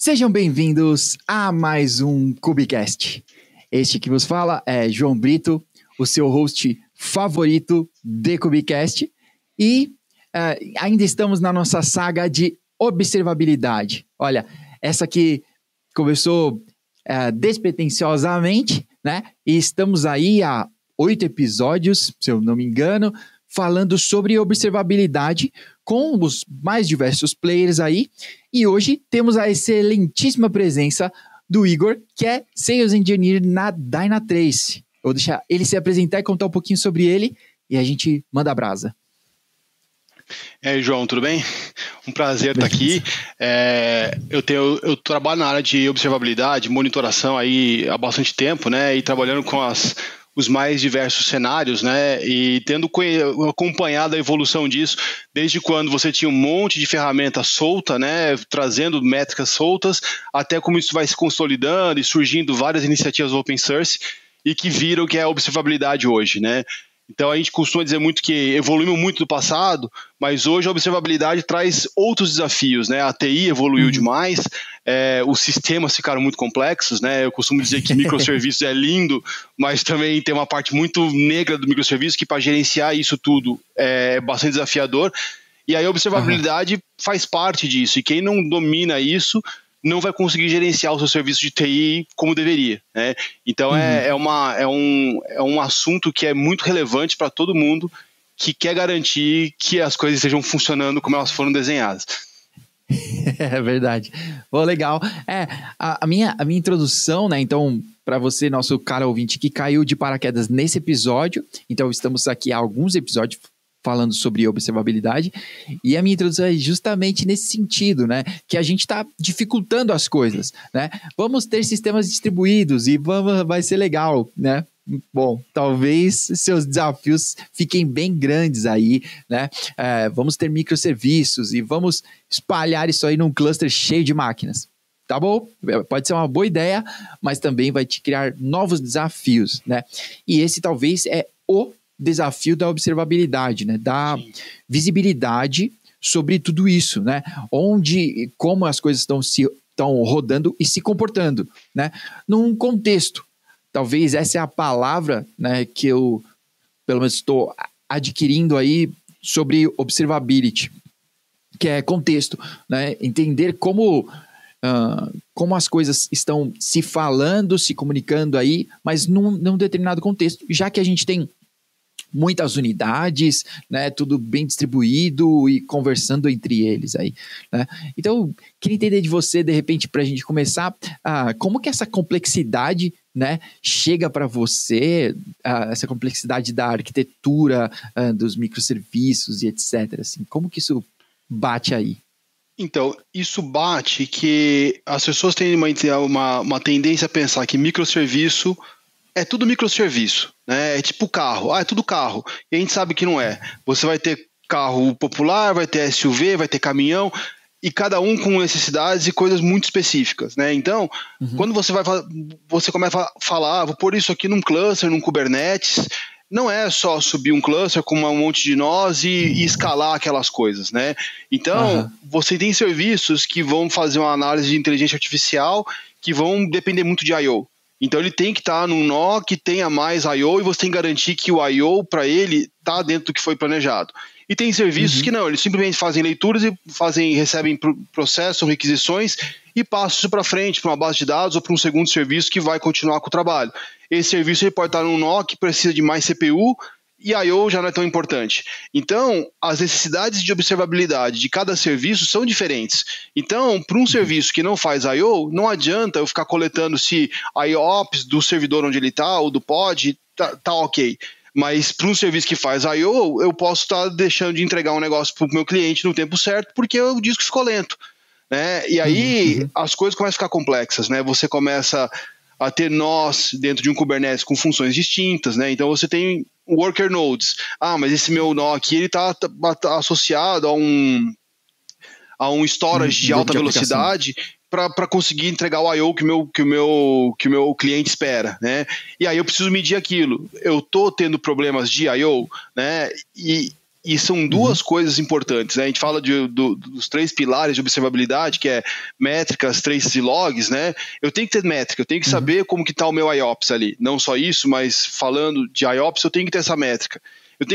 Sejam bem-vindos a mais um Cubicast. Este que vos fala é João Brito, o seu host favorito de Cubicast. E ainda estamos na nossa saga de observabilidade. Olha, essa que começou despretensiosamente, né? E estamos aí há 8 episódios, se eu não me engano, falando sobre observabilidade com os mais diversos players aí. E hoje temos a excelentíssima presença do Igor, que é Sales Engineer na Dynatrace. Eu vou deixar ele se apresentar e contar um pouquinho sobre ele e a gente manda a brasa. E aí, João, tudo bem? Um prazer estar aqui. Eu trabalho na área de observabilidade, monitoração aí há bastante tempo, né? E trabalhando com os mais diversos cenários, né? E tendo acompanhado a evolução disso, desde quando você tinha um monte de ferramenta solta, né? Trazendo métricas soltas, até como isso vai se consolidando e surgindo várias iniciativas open source e que viram que é a observabilidade hoje, né? Então a gente costuma dizer muito que evoluiu muito do passado, mas hoje a observabilidade traz outros desafios, né? A TI evoluiu demais, os sistemas ficaram muito complexos, né? Eu costumo dizer que microserviços é lindo, mas também tem uma parte muito negra do microserviço que para gerenciar isso tudo é bastante desafiador. E aí a observabilidade faz parte disso, e quem não domina isso não vai conseguir gerenciar o seu serviço de TI como deveria, né? Então é um assunto que é muito relevante para todo mundo que quer garantir que as coisas estejam funcionando como elas foram desenhadas. É verdade. Pô, legal. A minha introdução, né? Então, para você, nosso cara ouvinte que caiu de paraquedas nesse episódio, então estamos aqui há alguns episódios falando sobre observabilidade, e a minha introdução é justamente nesse sentido, né? Que a gente está dificultando as coisas, né? Vamos ter sistemas distribuídos e vai ser legal, né? Bom, talvez seus desafios fiquem bem grandes aí, né? Vamos ter microserviços e vamos espalhar isso aí num cluster cheio de máquinas. Tá bom? Pode ser uma boa ideia, mas também vai te criar novos desafios, né? E esse talvez é o desafio da observabilidade, né? Da visibilidade sobre tudo isso, né? Como as coisas estão rodando e se comportando, né? Num contexto. Talvez essa é a palavra, né, que eu, pelo menos, estou adquirindo aí sobre observability, que é contexto, né? Entender como as coisas estão se falando, se comunicando aí, mas num determinado contexto, já que a gente tem muitas unidades, né, tudo bem distribuído e conversando entre eles aí, né? Então, queria entender de você, de repente, para a gente começar, como que essa complexidade, né, chega para você, essa complexidade da arquitetura, dos microserviços e etc. Assim, como que isso bate aí? Então, isso bate que as pessoas têm uma tendência a pensar que microserviço é tudo microserviço, né? É tipo carro. É tudo carro. E a gente sabe que não é. Você vai ter carro popular, vai ter SUV, vai ter caminhão, e cada um com necessidades e coisas muito específicas, né? Então, quando você começa a falar, vou pôr isso aqui num cluster, num Kubernetes, não é só subir um cluster com um monte de nós e escalar aquelas coisas, né? Então, você tem serviços que vão fazer uma análise de inteligência artificial que vão depender muito de I/O. Então ele tem que estar num nó que tenha mais I/O e você tem que garantir que o I/O para ele está dentro do que foi planejado. E tem serviços que não, eles simplesmente fazem leituras e recebem processam requisições e passam isso para frente, para uma base de dados ou para um segundo serviço que vai continuar com o trabalho. Esse serviço ele pode estar num nó que precisa de mais CPU e I/O já não é tão importante. Então, as necessidades de observabilidade de cada serviço são diferentes. Então, para um serviço que não faz I/O, não adianta eu ficar coletando se a IOPS do servidor onde ele está ou do pod tá ok. Mas para um serviço que faz I/O, eu posso estar deixando de entregar um negócio para o meu cliente no tempo certo porque o disco ficou lento, né? E aí as coisas começam a ficar complexas, né? Você começa a ter nós dentro de um Kubernetes com funções distintas, né? Então você tem worker nodes. Mas esse meu nó aqui ele tá associado a um storage de alta velocidade para conseguir entregar o I/O que o meu cliente espera, né? E aí eu preciso medir aquilo. Eu tô tendo problemas de I/O, né? E E são duas coisas importantes, né? A gente fala dos 3 pilares de observabilidade, que é métricas, traces e logs, né? Eu tenho que ter métrica, eu tenho que saber como que está o meu IOPS ali. Não só isso, mas falando de IOPS, eu tenho que ter essa métrica. Eu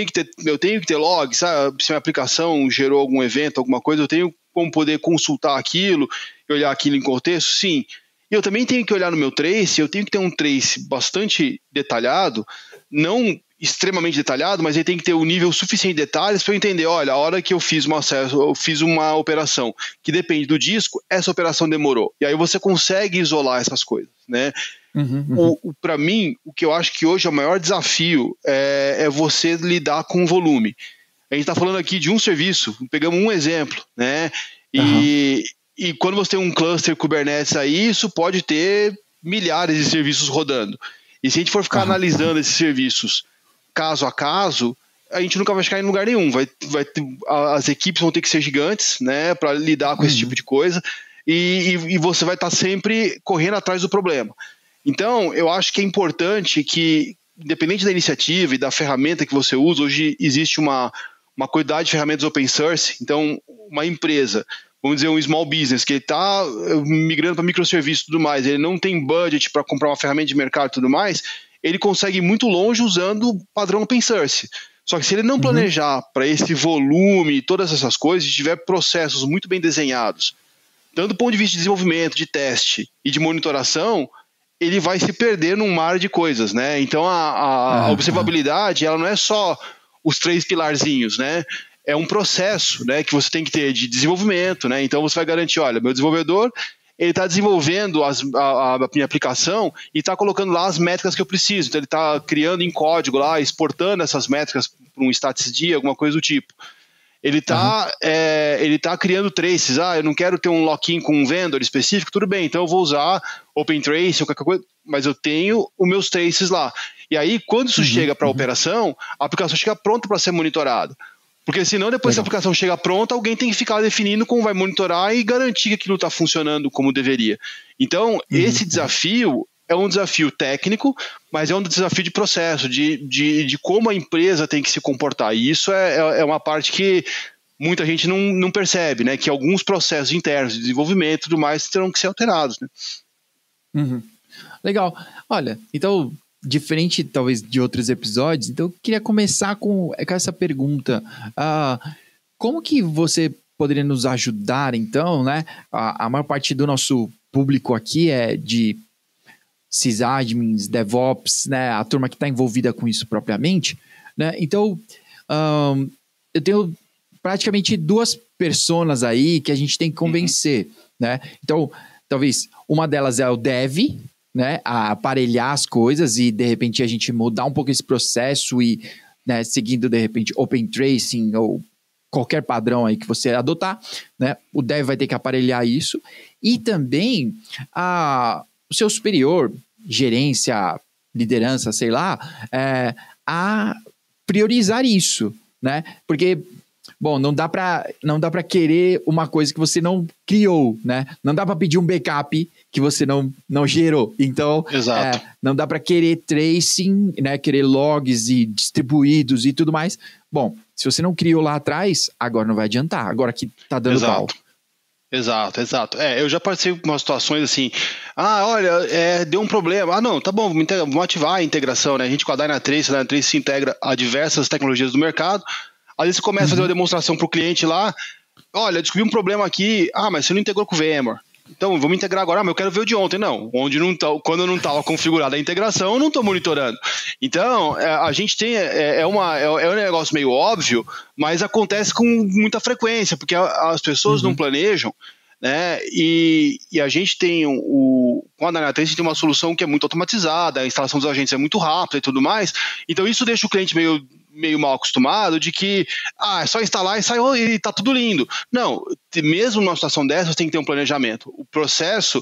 tenho que ter logs, sabe? Se minha aplicação gerou algum evento, alguma coisa, eu tenho como poder consultar aquilo, olhar aquilo em contexto, sim. E eu também tenho que olhar no meu trace, eu tenho que ter um trace bastante detalhado, não extremamente detalhado, mas ele tem que ter um nível suficiente de detalhes para eu entender, olha, a hora que eu fiz um acesso, eu fiz uma operação que depende do disco, essa operação demorou. E aí você consegue isolar essas coisas, né? Para mim, o que eu acho que hoje é o maior desafio é você lidar com o volume. A gente está falando aqui de um serviço, pegamos um exemplo, né? E quando você tem um cluster Kubernetes aí, isso pode ter milhares de serviços rodando. E se a gente for ficar analisando esses serviços caso a caso, a gente nunca vai ficar em lugar nenhum. As equipes vão ter que ser gigantes, né, para lidar com esse tipo de coisa, e você vai estar sempre correndo atrás do problema. Então, eu acho que é importante que, independente da iniciativa e da ferramenta que você usa, hoje existe uma quantidade de ferramentas open source. Então, uma empresa, vamos dizer um small business, que está migrando para microserviços e tudo mais, ele não tem budget para comprar uma ferramenta de mercado e tudo mais, ele consegue ir muito longe usando o padrão open source. Só que se ele não planejar para esse volume e todas essas coisas, e tiver processos muito bem desenhados, tanto do ponto de vista de desenvolvimento, de teste e de monitoração, ele vai se perder num mar de coisas, né? Então a observabilidade, ela não é só os 3 pilarzinhos, né? É um processo, né, que você tem que ter de desenvolvimento, né? Então você vai garantir, olha, meu desenvolvedor, ele está desenvolvendo a minha aplicação e está colocando lá as métricas que eu preciso. Então ele está criando em código lá, exportando essas métricas para um statsd, alguma coisa do tipo. Ele está criando traces. Eu não quero ter um lock-in com um vendor específico, tudo bem, então eu vou usar OpenTrace ou qualquer coisa, mas eu tenho os meus traces lá. E aí, quando isso chega para a operação, a aplicação chega pronta para ser monitorada. Porque senão, depois que a aplicação chega pronta, alguém tem que ficar definindo como vai monitorar e garantir que aquilo está funcionando como deveria. Então, esse desafio é um desafio técnico, mas é um desafio de processo, de como a empresa tem que se comportar. E isso é uma parte que muita gente não percebe, né? Que alguns processos internos de desenvolvimento e tudo mais terão que ser alterados, né? Legal. Olha, então, diferente talvez de outros episódios, então eu queria começar com essa pergunta. Como que você poderia nos ajudar, então, né? A maior parte do nosso público aqui é de sysadmins, DevOps, né? A turma que está envolvida com isso propriamente, né? Então, eu tenho praticamente 2 personas aí que a gente tem que convencer, né? Então, talvez uma delas é o dev, né, a aparelhar as coisas e de repente a gente mudar um pouco esse processo e, né, seguindo de repente Open Tracing ou qualquer padrão aí que você adotar, né, o dev vai ter que aparelhar isso e também o seu superior, gerência, liderança, sei lá, a priorizar isso, né, porque bom, não dá para querer uma coisa que você não criou, né? Não dá para pedir um backup que você não gerou. Então, não dá para querer tracing, né? Querer logs e distribuídos e tudo mais. Bom, se você não criou lá atrás, agora não vai adiantar. Agora que tá dando pau. Exato. Eu já participei de umas situações assim, olha, deu um problema. Não, tá bom, vamos ativar a integração, né? A gente com a Dynatrace se integra a diversas tecnologias do mercado. Às vezes você começa a fazer uma demonstração para o cliente lá, olha, descobri um problema aqui, mas você não integrou com o VMware. Então, vamos integrar agora, mas eu quero ver o de ontem. Não, quando não estava configurada a integração, eu não estou monitorando. Então, a gente tem, um negócio meio óbvio, mas acontece com muita frequência, porque as pessoas não planejam, né? E a gente tem com a Dynatrace, a gente tem uma solução que é muito automatizada, a instalação dos agentes é muito rápida e tudo mais, então isso deixa o cliente meio mal acostumado de que é só instalar e sai e tá tudo lindo. Não, mesmo numa situação dessa, você tem que ter um planejamento. O processo,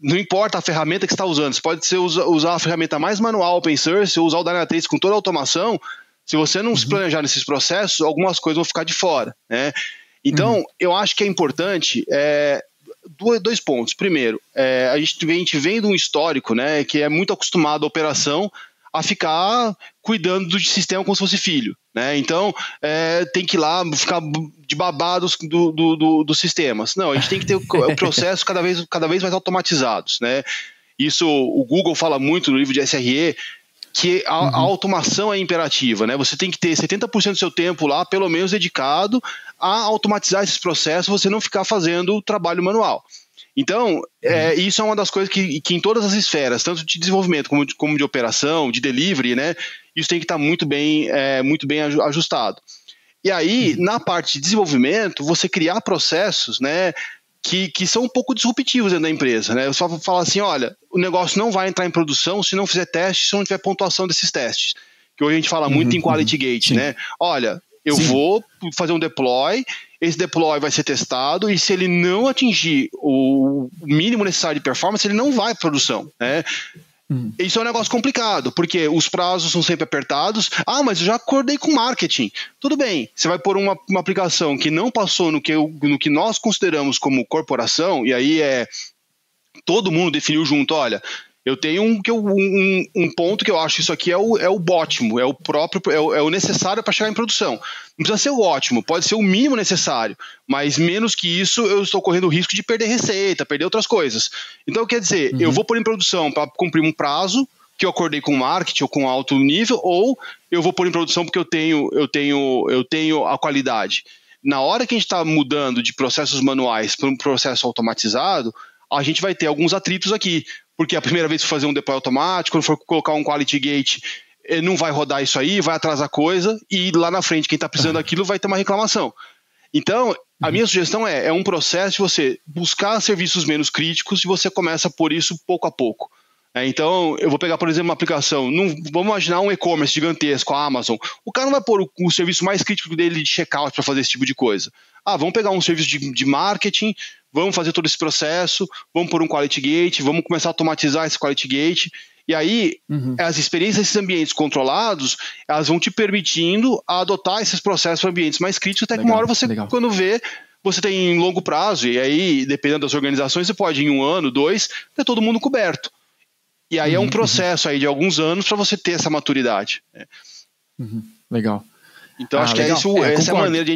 não importa a ferramenta que você está usando, você pode usar a ferramenta mais manual open source ou usar o Dynatrace com toda a automação. Se você não se planejar nesses processos, algumas coisas vão ficar de fora, né? Então, eu acho que é importante 2 pontos. Primeiro, a gente vem de um histórico, né, que é muito acostumado à operação a ficar cuidando do sistema como se fosse filho, né? Então, tem que ir lá ficar de babados dos sistemas. Não, a gente tem que ter o processo cada vez mais automatizados, né? Isso o Google fala muito no livro de SRE, que a automação é imperativa, né? Você tem que ter 70% do seu tempo lá, pelo menos, dedicado a automatizar esses processos, você não ficar fazendo trabalho manual. Então, isso é uma das coisas que em todas as esferas, tanto de desenvolvimento como de operação, de delivery, né? Isso tem que estar muito bem ajustado. E aí, na parte de desenvolvimento, você criar processos, né, que são um pouco disruptivos dentro da empresa, né? Você fala assim, olha, o negócio não vai entrar em produção se não fizer teste, se não tiver pontuação desses testes. Que hoje a gente fala muito em quality gate, né? Olha, eu vou fazer um deploy, esse deploy vai ser testado, e se ele não atingir o mínimo necessário de performance, ele não vai para produção, né? Isso é um negócio complicado, porque os prazos são sempre apertados. Ah, mas eu já acordei com marketing. Tudo bem, você vai pôr uma aplicação que não passou no que nós consideramos como corporação, e aí todo mundo definiu junto, olha, eu tenho um ponto que eu acho isso aqui é o ótimo, é o necessário para chegar em produção. Não precisa ser o ótimo, pode ser o mínimo necessário, mas menos que isso eu estou correndo o risco de perder receita, perder outras coisas. Então, quer dizer, eu vou pôr em produção para cumprir um prazo que eu acordei com marketing ou com alto nível, ou eu vou pôr em produção porque eu tenho a qualidade. Na hora que a gente está mudando de processos manuais para um processo automatizado, a gente vai ter alguns atritos aqui. Porque a primeira vez que for fazer um deploy automático, quando for colocar um quality gate, não vai rodar isso aí, vai atrasar coisa, e lá na frente, quem está precisando daquilo vai ter uma reclamação. Então, a minha sugestão é um processo de você buscar serviços menos críticos e você começa a pôr isso pouco a pouco. Então, eu vou pegar, por exemplo, uma aplicação, vamos imaginar um e-commerce gigantesco, a Amazon. O cara não vai pôr o serviço mais crítico dele de checkout para fazer esse tipo de coisa. Vamos pegar um serviço de marketing, vamos fazer todo esse processo, vamos pôr um quality gate, vamos começar a automatizar esse quality gate, e aí as experiências desses ambientes controlados, elas vão te permitindo adotar esses processos para ambientes mais críticos, até que uma hora você, quando vê, você tem em longo prazo, e aí, dependendo das organizações, você pode em 1 ano, 2, ter todo mundo coberto. E aí é um processo aí de alguns anos para você ter essa maturidade. Legal. Então, acho que essa é a maneira de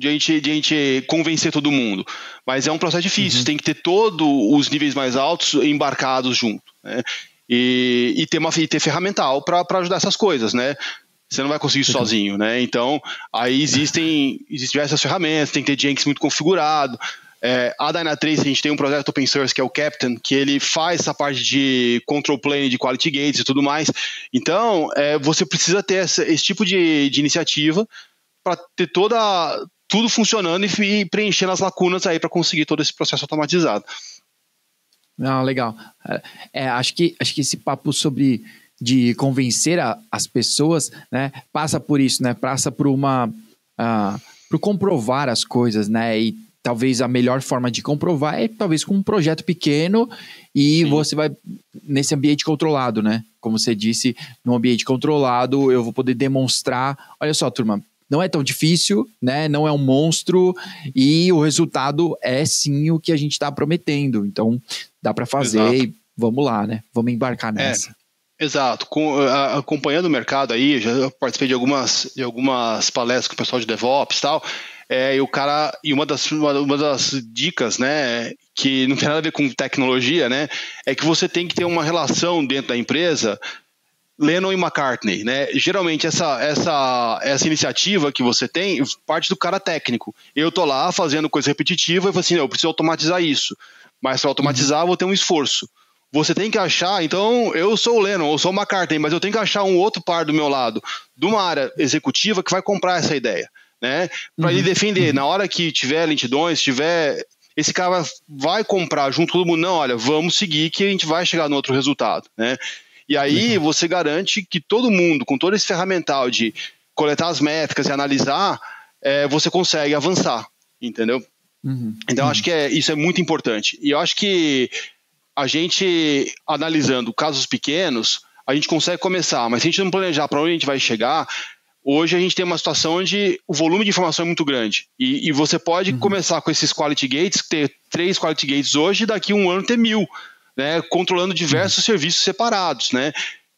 a gente convencer todo mundo. Mas é um processo difícil, tem que ter todos os níveis mais altos embarcados junto, né? E ter ferramental para ajudar essas coisas, né? Você não vai conseguir isso sozinho, né? Então, aí existem diversas ferramentas, tem que ter Jenkins muito configurado. A Dynatrace, a gente tem um projeto open source que é o Captain, que ele faz essa parte de control plane, de quality gates e tudo mais. Então, você precisa ter esse tipo de iniciativa para ter tudo funcionando e preenchendo as lacunas aí para conseguir todo esse processo automatizado. Legal. Acho que esse papo de convencer as pessoas, né, passa por isso, né? Passa por por comprovar as coisas, né? E talvez a melhor forma de comprovar é talvez com um projeto pequeno e você vai nesse ambiente controlado, né? Como você disse, num ambiente controlado eu vou poder demonstrar, olha só, turma, não é tão difícil, né? Não é um monstro e o resultado é sim o que a gente está prometendo. Então dá para fazer e vamos lá, né? Vamos embarcar nessa. Exato. Acompanhando o mercado aí, já participei de algumas palestras com o pessoal de DevOps e tal. E uma das dicas, né, que não tem nada a ver com tecnologia, né, é que você tem que ter uma relação dentro da empresa Lennon e McCartney, né? Geralmente essa iniciativa que você tem parte do cara técnico. Eu tô lá fazendo coisa repetitiva e falo assim, eu preciso automatizar isso, mas para automatizar eu vou ter um esforço. Você tem que achar, então eu sou o Lennon, eu sou o McCartney, mas eu tenho que achar um outro par do meu lado, de uma área executiva que vai comprar essa ideia, né? Para ele defender, na hora que tiver lentidões, esse cara vai comprar junto com todo mundo, não, olha, vamos seguir que a gente vai chegar no outro resultado, né? E aí você garante que todo mundo, com todo esse ferramental de coletar as métricas e analisar, você consegue avançar, entendeu? Então acho que isso é muito importante. E eu acho que a gente, analisando casos pequenos, a gente consegue começar, mas se a gente não planejar para onde a gente vai chegar, hoje a gente tem uma situação onde o volume de informação é muito grande. E você pode começar com esses quality gates, ter 3 quality gates hoje, e daqui a 1 ano ter 1000, né, controlando diversos serviços separados, né?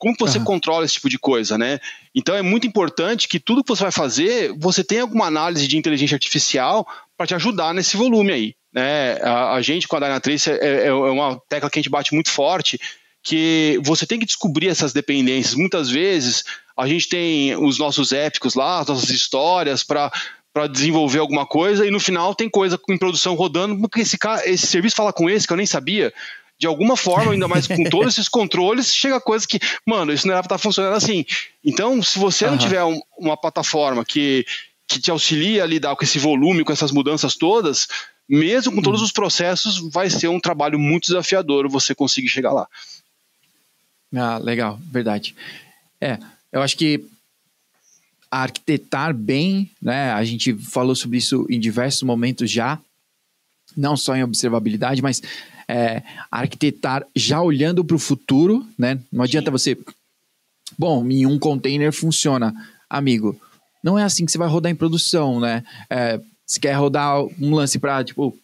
Como que você controla esse tipo de coisa, né? Então é muito importante que tudo que você vai fazer, você tenha alguma análise de inteligência artificial para te ajudar nesse volume aí, né? A gente com a Dynatrace é uma tecla que a gente bate muito forte, que você tem que descobrir essas dependências. Muitas vezes a gente tem os nossos épicos lá, as nossas histórias para desenvolver alguma coisa, e no final tem coisa em produção rodando, porque esse serviço fala com esse que eu nem sabia. De alguma forma, ainda mais com todos esses controles, chega coisa que, mano, isso não era para estar funcionando assim. Então, se você não tiver uma plataforma que te auxilia a lidar com esse volume, com essas mudanças todas, mesmo com todos os processos, vai ser um trabalho muito desafiador você conseguir chegar lá. Ah, legal, verdade. Eu acho que arquitetar bem, né? A gente falou sobre isso em diversos momentos já, não só em observabilidade, mas arquitetar já olhando para o futuro, né? Não adianta você... Bom, em um container funciona. Amigo, não é assim que você vai rodar em produção, né? Você quer rodar um lance para, tipo,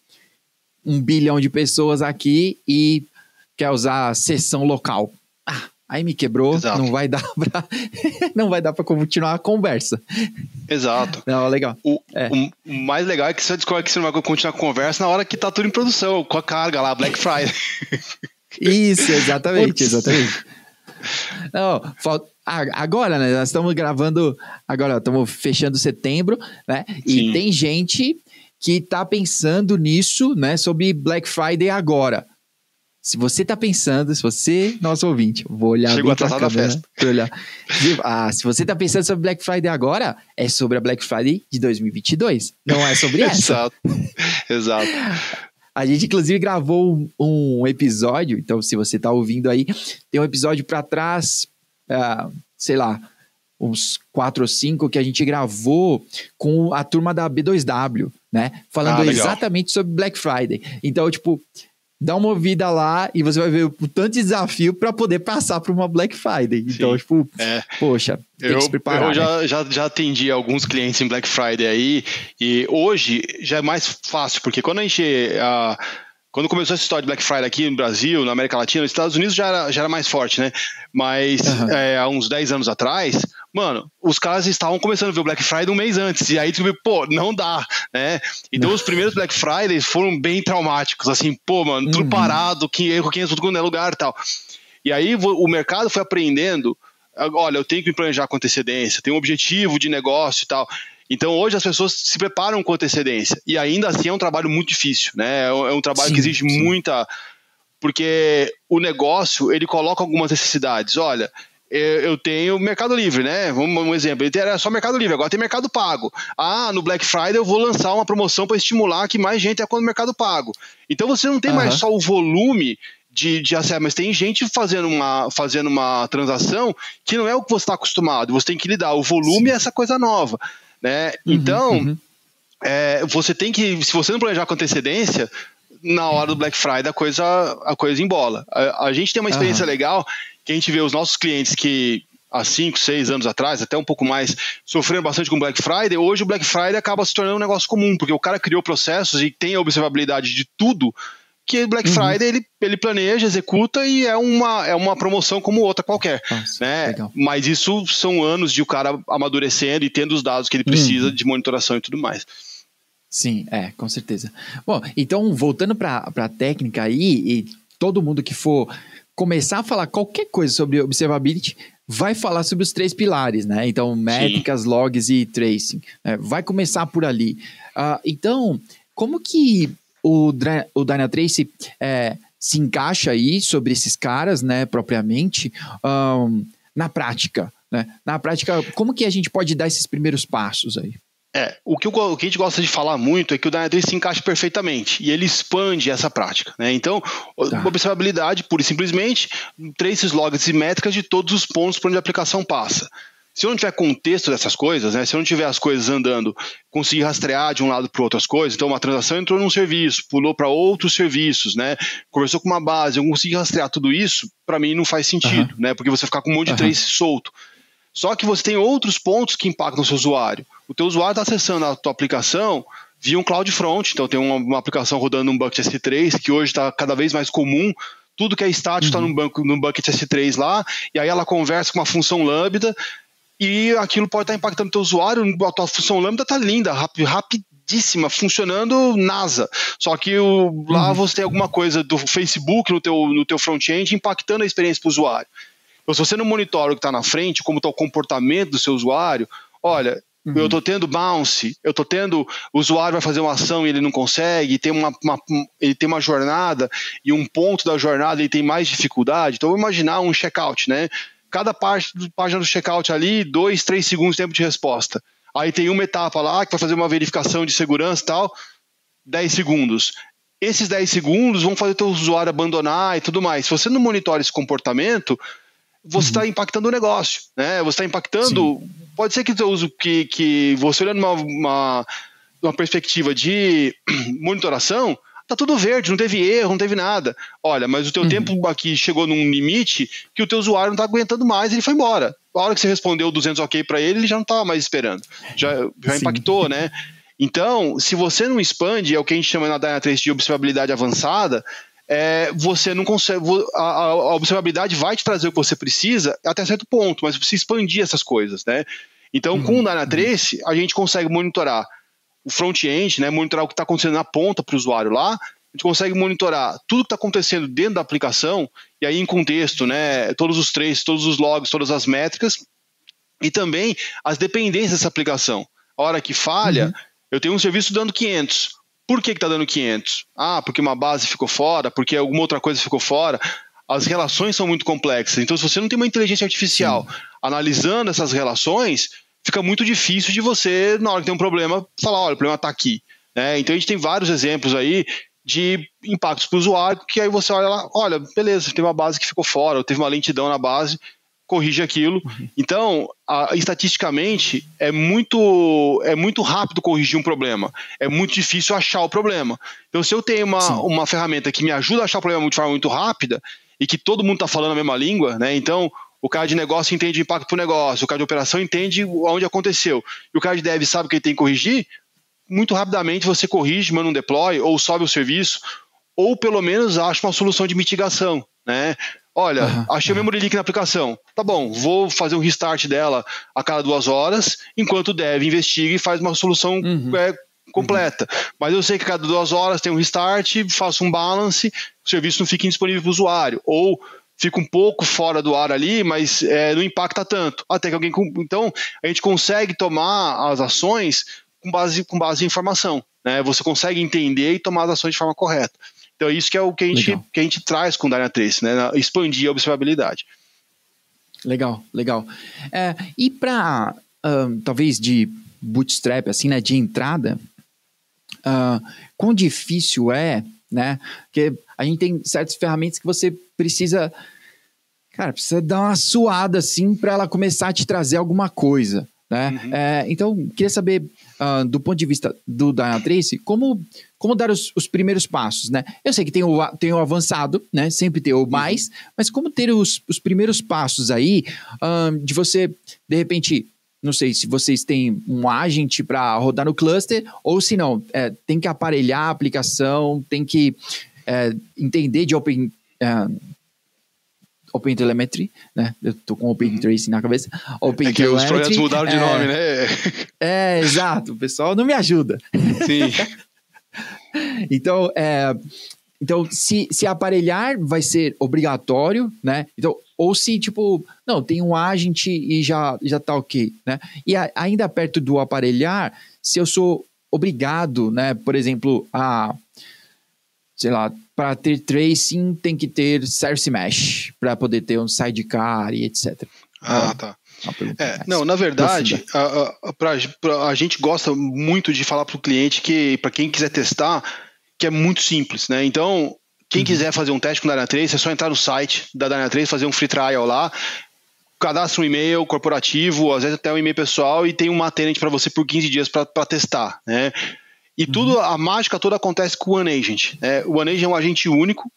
1 bilhão de pessoas aqui e quer usar sessão local. Aí me quebrou, não vai dar para continuar a conversa. Exato. Não, legal. O mais legal é que você descobre que você não vai continuar a conversa na hora que tá tudo em produção, com a carga lá, Black Friday. Isso, exatamente. Não, agora, né, nós estamos gravando, agora estamos fechando setembro, né, e tem gente que tá pensando nisso, né, sobre Black Friday agora. Se você tá pensando, se você, nosso ouvinte, vou olhar bem pra câmera, festa. Olhar. Se você tá pensando sobre Black Friday agora, é sobre a Black Friday de 2022, não é sobre essa. Exato. A gente, inclusive, gravou um episódio, então se você tá ouvindo aí, tem um episódio pra trás, sei lá, uns 4 ou 5 que a gente gravou com a turma da B2W, né? Falando exatamente sobre Black Friday. Então, tipo... Dá uma ouvida lá e você vai ver o tanto de desafio para poder passar por uma Black Friday. Então, tipo, poxa, tem que se preparar. Eu já atendi alguns clientes em Black Friday aí, e hoje já é mais fácil, porque quando a gente... Quando começou essa história de Black Friday aqui no Brasil, na América Latina, nos Estados Unidos já era mais forte, né? Mas há uns 10 anos atrás, mano, os caras estavam começando a ver o Black Friday um mês antes. E aí descobriu, não dá, né? Então os primeiros Black Fridays foram bem traumáticos, assim, mano, tudo parado, erro 500 tudo no lugar e tal. E aí o mercado foi aprendendo, olha, eu tenho que me planejar com antecedência, tenho um objetivo de negócio e tal. Então, hoje as pessoas se preparam com antecedência. E ainda assim é um trabalho muito difícil, né? É um trabalho que exige muita... Porque o negócio, ele coloca algumas necessidades. Olha, eu tenho Mercado Livre, né? Um exemplo. Ele era só Mercado Livre, agora tem Mercado Pago. No Black Friday eu vou lançar uma promoção para estimular que mais gente atua no Mercado Pago. Então, você não tem mais só o volume de acesso, mas tem gente fazendo uma transação que não é o que você está acostumado. Você tem que lidar. O volume é essa coisa nova. Né? Então, você tem que, se você não planejar com antecedência, na hora do Black Friday a coisa embola. A gente tem uma experiência legal, que a gente vê os nossos clientes que há 5, 6 anos atrás, até um pouco mais, sofreram bastante com o Black Friday. Hoje o Black Friday acaba se tornando um negócio comum, porque o cara criou processos e tem a observabilidade de tudo, que Black Friday ele planeja, executa e é uma promoção como outra qualquer. Nossa, né? Legal. Mas isso são anos de o cara amadurecendo e tendo os dados que ele precisa de monitoração e tudo mais. Sim, com certeza. Bom, então voltando para a técnica aí, e todo mundo que for começar a falar qualquer coisa sobre observability vai falar sobre os 3 pilares, né? Então, métricas, logs e tracing. Vai começar por ali. Então, como que o Dynatrace se encaixa aí sobre esses caras, né, propriamente, na prática, né? Na prática, como que a gente pode dar esses primeiros passos aí? O que a gente gosta de falar muito é que o Dynatrace se encaixa perfeitamente e ele expande essa prática, né? Então, observabilidade, pura e simplesmente, traces, logs e métricas de todos os pontos por onde a aplicação passa. Se eu não tiver contexto dessas coisas, né, se eu não tiver as coisas andando, conseguir rastrear de um lado para outras coisas, então uma transação entrou num serviço, pulou para outros serviços, né, conversou com uma base, eu consegui rastrear tudo isso, para mim não faz sentido, né, porque você ficar com um monte de trace solto. Só que você tem outros pontos que impactam o seu usuário. O teu usuário está acessando a tua aplicação via um CloudFront, então tem uma aplicação rodando um bucket S3, que hoje está cada vez mais comum. tudo que é estático está no bucket S3 lá, e aí ela conversa com uma função lambda, e aquilo pode estar impactando o teu usuário, a tua função lambda está linda, rapidíssima, funcionando NASA. Só que lá você tem alguma coisa do Facebook no teu front-end impactando a experiência para o usuário. Então, se você não monitora o que está na frente, como está o comportamento do seu usuário, olha, eu estou tendo bounce, o usuário vai fazer uma ação e ele não consegue, ele tem uma jornada, e um ponto da jornada ele tem mais dificuldade. Então, vou imaginar um checkout, né? Cada página do checkout ali, 2, 3 segundos de tempo de resposta. Aí tem uma etapa lá que vai fazer uma verificação de segurança e tal, 10 segundos. Esses 10 segundos vão fazer o teu usuário abandonar e tudo mais. Se você não monitora esse comportamento, você está impactando o negócio, né? Você está impactando... Sim. Pode ser que você olhando uma perspectiva de monitoração, tá tudo verde, não teve erro, não teve nada. Olha, mas o teu tempo aqui chegou num limite que o teu usuário não está aguentando mais, ele foi embora. A hora que você respondeu 200 ok para ele já não estava mais esperando. Já impactou, né? Então, se você não expande, é o que a gente chama na Dynatrace de observabilidade avançada, você não consegue, a observabilidade vai te trazer o que você precisa até certo ponto, mas você precisa expandir essas coisas, né? Então, com o Dynatrace, a gente consegue monitorar o front-end, né, monitorar o que está acontecendo na ponta para o usuário lá, a gente consegue monitorar tudo que está acontecendo dentro da aplicação, e aí em contexto, né, todos os traces, todos os logs, todas as métricas, e também as dependências dessa aplicação. A hora que falha, eu tenho um serviço dando 500. Por que está dando 500? Porque uma base ficou fora, porque alguma outra coisa ficou fora. As relações são muito complexas. Então, se você não tem uma inteligência artificial analisando essas relações, fica muito difícil de você, na hora que tem um problema, falar, olha, o problema está aqui. Né? Então, a gente tem vários exemplos aí de impactos para o usuário, que aí você olha lá, olha, beleza, tem uma base que ficou fora, ou teve uma lentidão na base, corrige aquilo. Então, estatisticamente, é muito rápido corrigir um problema. É muito difícil achar o problema. Então, se eu tenho uma ferramenta que me ajuda a achar o problema de forma muito rápida e que todo mundo está falando a mesma língua, né? Então, o cara de negócio entende o impacto para o negócio, o cara de operação entende onde aconteceu, e o cara de dev sabe que ele tem que corrigir, muito rapidamente você corrige, manda um deploy, ou sobe o serviço, ou pelo menos acha uma solução de mitigação, né? Olha, achei o memory leak na aplicação. Tá bom, vou fazer um restart dela a cada 2 horas, enquanto o dev investiga e faz uma solução completa. Mas eu sei que a cada 2 horas tem um restart, faço um balance, o serviço não fica indisponível para o usuário. Ou fica um pouco fora do ar ali, mas não impacta tanto. Até que alguém... Então, a gente consegue tomar as ações com base em informação. Né? Você consegue entender e tomar as ações de forma correta. Então, isso que é o que a gente traz com o Dynatrace, né? Expandir a observabilidade. Legal. E para, talvez, de bootstrap, assim, né? De entrada, quão difícil é, né? Porque a gente tem certas ferramentas que você precisa dar uma suada, assim, para ela começar a te trazer alguma coisa, né? Então, queria saber, do ponto de vista do Dynatrace, como dar os primeiros passos, né? Eu sei que tem o avançado, né? Sempre tem o mais, mas como ter os primeiros passos aí, de você, de repente, não sei se vocês têm um agent para rodar no cluster, ou se não, tem que aparelhar a aplicação, tem que entender de OpenTelemetry, né? Eu tô com OpenTrace na cabeça. É que os projetos mudaram de nome, né? Exato. O pessoal não me ajuda. Sim. Então, se aparelhar vai ser obrigatório, né? Então, ou se, não, tem um agent e já tá ok, né? E ainda perto do aparelhar, se eu sou obrigado, né? Por exemplo, para ter tracing tem que ter service mesh, para poder ter um sidecar e etc. Tá. Não, na verdade, a gente gosta muito de falar para o cliente que, para quem quiser testar, que é muito simples, né? Então, quem quiser fazer um teste com o Dynatrace, é só entrar no site da Dynatrace, fazer um free trial lá, cadastra um e-mail corporativo, às vezes até um e-mail pessoal, e tem uma tenant para você por 15 dias para testar, né? E tudo, a mágica toda acontece com o OneAgent. O OneAgent é um agente único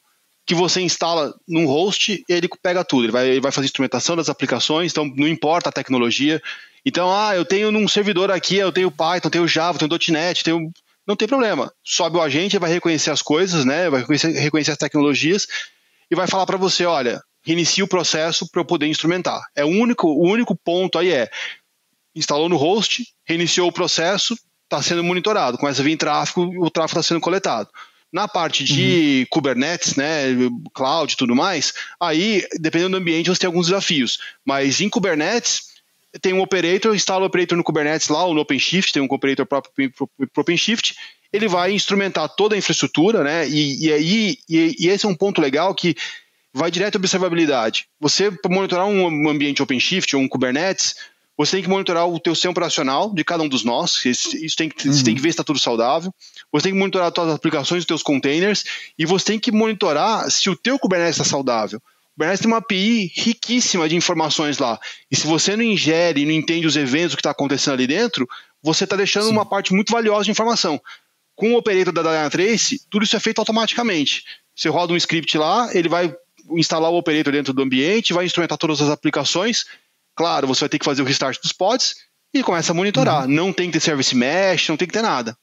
que você instala num host e ele pega tudo. Ele vai fazer instrumentação das aplicações, então não importa a tecnologia. Então, eu tenho num servidor aqui, eu tenho Python, tenho Java, tenho .NET, não tem problema. Sobe o agente, vai reconhecer as coisas, né? Vai reconhecer as tecnologias e vai falar para você, olha, reinicia o processo para eu poder instrumentar. O único ponto aí instalou no host, reiniciou o processo, está sendo monitorado, começa a vir tráfego, o tráfego está sendo coletado. Na parte de Kubernetes, né, cloud e tudo mais, aí, dependendo do ambiente, você tem alguns desafios. Mas em Kubernetes, tem um operator, instala o operator no Kubernetes lá, ou no OpenShift, tem um operator próprio para OpenShift, ele vai instrumentar toda a infraestrutura, né, e esse é um ponto legal que vai direto à observabilidade. Você, para monitorar um ambiente OpenShift ou um Kubernetes, você tem que monitorar o teu sistema operacional de cada um dos nós, você tem que ver se está tudo saudável, você tem que monitorar todas as aplicações dos teus containers, e você tem que monitorar se o teu Kubernetes está saudável. O Kubernetes tem uma API riquíssima de informações lá, e se você não ingere e não entende os eventos que está acontecendo ali dentro, você está deixando uma parte muito valiosa de informação. Com o operator da Dynatrace, tudo isso é feito automaticamente. Você roda um script lá, ele vai instalar o operator dentro do ambiente, vai instrumentar todas as aplicações. Claro, você vai ter que fazer o restart dos pods e começa a monitorar. Não tem que ter service mesh, não tem que ter nada.